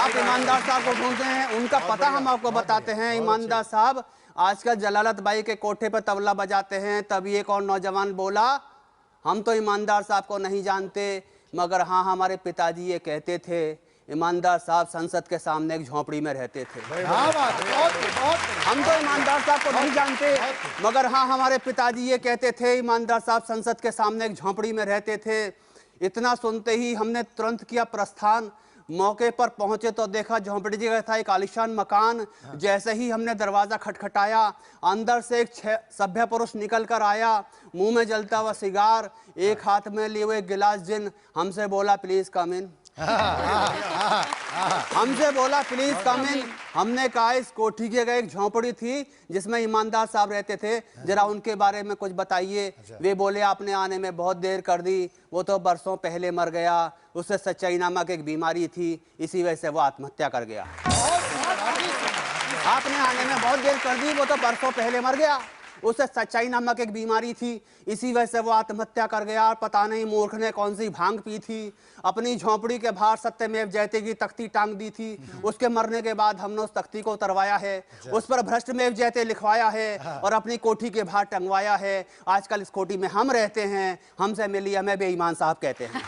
आप ईमानदार साहब को ढूंढते हैं, उनका पता हम आपको बताते हैं। ईमानदार साहब आजकल जलालत बाई के कोठे पर तबला बजाते हैं। तभी एक और नौजवान बोला, हम तो ईमानदार साहब को नहीं जानते, मगर हाँ हमारे पिताजी ये कहते थे ईमानदार साहब संसद के सामने एक झोंपड़ी में रहते थे। हम तो ईमानदार साहब को नहीं जानते, मगर हाँ हमारे पिताजी ये कहते थे ईमानदार साहब संसद के सामने एक झोंपड़ी में रहते थे। इतना सुनते ही हमने तुरंत किया प्रस्थान। मौके पर पहुंचे तो देखा झोंपड़ी जगह था एक आलीशान मकान। जैसे ही हमने दरवाजा खटखटाया, अंदर से एक सभ्य पुरुष निकल कर आया, मुंह में जलता हुआ सिगार, एक हाथ में लिए हुए गिलास जिन। हमसे बोला प्लीज कम इन। हमसे बोला प्लीज कम इन। हमने कहा इस कोठी की एक झोंपड़ी थी जिसमें ईमानदार साहब रहते थे, जरा उनके बारे में कुछ बताइए। वे बोले आपने आने में बहुत देर कर दी, वो तो बरसों पहले मर गया, उससे सच्चाई नामक एक बीमारी थी, इसी वजह से वो आत्महत्या कर गया। आपने आने में बहुत देर कर दी, वो तो बरसों पहले मर गया, उसे सच्चाई नामक एक बीमारी थी, इसी वजह से वो आत्महत्या कर गया। पता नहीं मूर्ख ने कौन सी भांग पी थी, अपनी झोंपड़ी के बाहर सत्यमेव जयते की तख्ती टांग दी थी। उसके मरने के बाद हमने उस तख्ती को उतरवाया है, उस पर भ्रष्टमेव जयते लिखवाया है और अपनी कोठी के बाहर टंगवाया है। आजकल इस कोठी में हम रहते हैं, हमसे मिलिए, हमें बेईमान साहब कहते हैं।